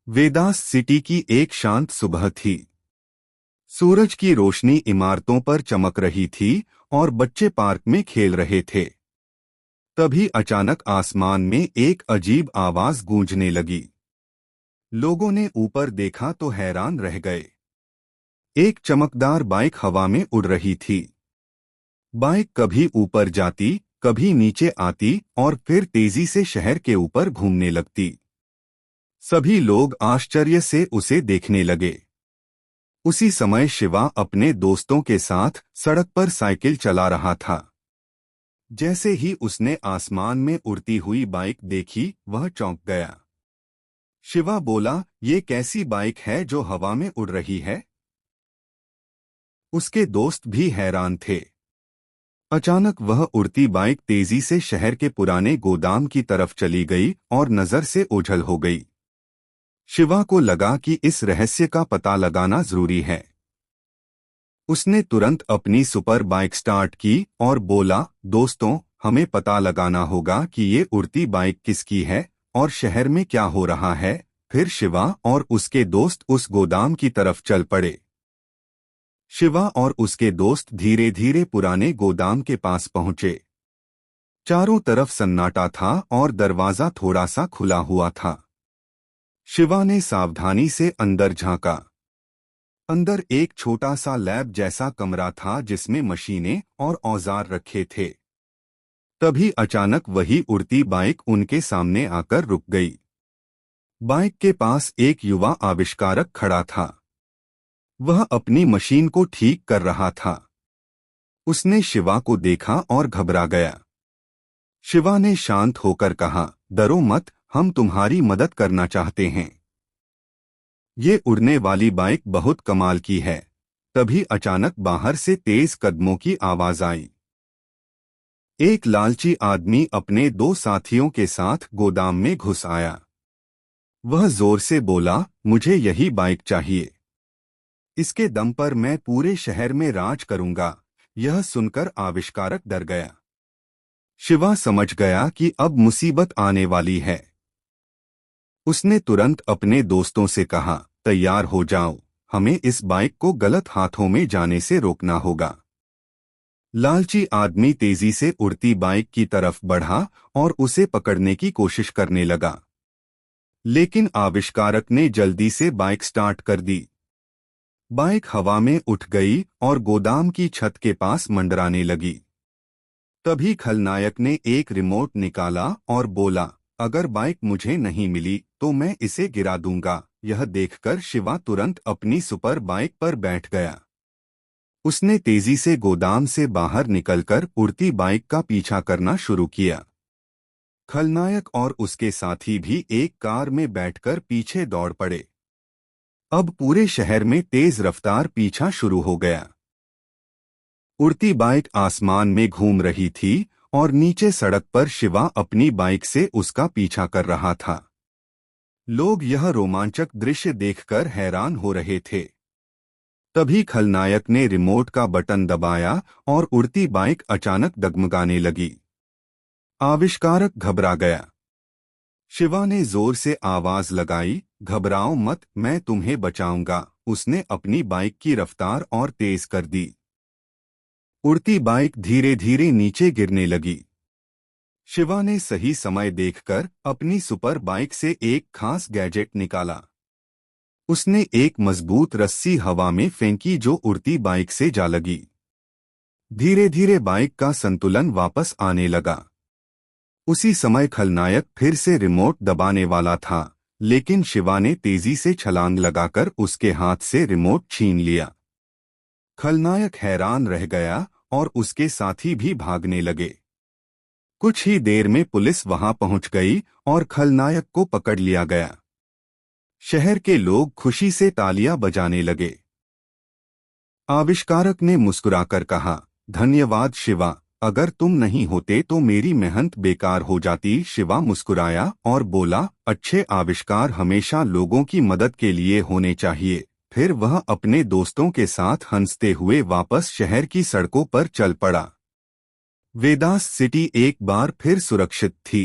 Vedas city की एक शांत सुबह थी। सूरज की रोशनी इमारतों पर चमक रही थी और बच्चे पार्क में खेल रहे थे। तभी अचानक आसमान में एक अजीब आवाज गूंजने लगी। लोगों ने ऊपर देखा तो हैरान रह गए। एक चमकदार बाइक हवा में उड़ रही थी। बाइक कभी ऊपर जाती, कभी नीचे आती और फिर तेजी से शहर के ऊपर घूमने लगती। सभी लोग आश्चर्य से उसे देखने लगे। उसी समय शिवा अपने दोस्तों के साथ सड़क पर साइकिल चला रहा था। जैसे ही उसने आसमान में उड़ती हुई बाइक देखी, वह चौंक गया। शिवा बोला, ये कैसी बाइक है जो हवा में उड़ रही है? उसके दोस्त भी हैरान थे। अचानक वह उड़ती बाइक तेजी से शहर के पुराने गोदाम की तरफ चली गई और नजर से ओझल हो गई। शिवा को लगा कि इस रहस्य का पता लगाना जरूरी है। उसने तुरंत अपनी सुपर बाइक स्टार्ट की और बोला, दोस्तों, हमें पता लगाना होगा कि ये उड़ती बाइक किसकी है और शहर में क्या हो रहा है। फिर शिवा और उसके दोस्त उस गोदाम की तरफ चल पड़े। शिवा और उसके दोस्त धीरे धीरे पुराने गोदाम के पास पहुंचे। चारों तरफ सन्नाटा था और दरवाजा थोड़ा सा खुला हुआ था। शिवा ने सावधानी से अंदर झांका। अंदर एक छोटा सा लैब जैसा कमरा था जिसमें मशीनें और औजार रखे थे। तभी अचानक वही उड़ती बाइक उनके सामने आकर रुक गई। बाइक के पास एक युवा आविष्कारक खड़ा था। वह अपनी मशीन को ठीक कर रहा था। उसने शिवा को देखा और घबरा गया। शिवा ने शांत होकर कहा, डरो मत, हम तुम्हारी मदद करना चाहते हैं। ये उड़ने वाली बाइक बहुत कमाल की है। तभी अचानक बाहर से तेज कदमों की आवाज आई। एक लालची आदमी अपने दो साथियों के साथ गोदाम में घुस आया। वह जोर से बोला, मुझे यही बाइक चाहिए। इसके दम पर मैं पूरे शहर में राज करूंगा। यह सुनकर आविष्कारक डर गया। शिवा समझ गया कि अब मुसीबत आने वाली है। उसने तुरंत अपने दोस्तों से कहा, तैयार हो जाओ, हमें इस बाइक को गलत हाथों में जाने से रोकना होगा। लालची आदमी तेजी से उड़ती बाइक की तरफ बढ़ा और उसे पकड़ने की कोशिश करने लगा। लेकिन आविष्कारक ने जल्दी से बाइक स्टार्ट कर दी। बाइक हवा में उठ गई और गोदाम की छत के पास मंडराने लगी। तभी खलनायक ने एक रिमोट निकाला और बोला, अगर बाइक मुझे नहीं मिली तो मैं इसे गिरा दूंगा। यह देखकर शिवा तुरंत अपनी सुपर बाइक पर बैठ गया। उसने तेजी से गोदाम से बाहर निकलकर उड़ती बाइक का पीछा करना शुरू किया। खलनायक और उसके साथी भी एक कार में बैठकर पीछे दौड़ पड़े। अब पूरे शहर में तेज रफ्तार पीछा शुरू हो गया। उड़ती बाइक आसमान में घूम रही थी और नीचे सड़क पर शिवा अपनी बाइक से उसका पीछा कर रहा था। लोग यह रोमांचक दृश्य देखकर हैरान हो रहे थे। तभी खलनायक ने रिमोट का बटन दबाया और उड़ती बाइक अचानक डगमगाने लगी। आविष्कारक घबरा गया। शिवा ने जोर से आवाज लगाई, घबराओ मत, मैं तुम्हें बचाऊंगा। उसने अपनी बाइक की रफ्तार और तेज कर दी। उड़ती बाइक धीरे धीरे नीचे गिरने लगी। शिवा ने सही समय देखकर अपनी सुपर बाइक से एक खास गैजेट निकाला। उसने एक मजबूत रस्सी हवा में फेंकी जो उड़ती बाइक से जा लगी। धीरे धीरे बाइक का संतुलन वापस आने लगा। उसी समय खलनायक फिर से रिमोट दबाने वाला था, लेकिन शिवा ने तेजी से छलांग लगाकर उसके हाथ से रिमोट छीन लिया। खलनायक हैरान रह गया और उसके साथी भी भागने लगे। कुछ ही देर में पुलिस वहां पहुंच गई और खलनायक को पकड़ लिया गया। शहर के लोग खुशी से तालियां बजाने लगे। आविष्कारक ने मुस्कुराकर कहा, धन्यवाद शिवा, अगर तुम नहीं होते तो मेरी मेहनत बेकार हो जाती। शिवा मुस्कुराया और बोला, अच्छे आविष्कार हमेशा लोगों की मदद के लिए होने चाहिए। फिर वह अपने दोस्तों के साथ हंसते हुए वापस शहर की सड़कों पर चल पड़ा। वेदास सिटी एक बार फिर सुरक्षित थी।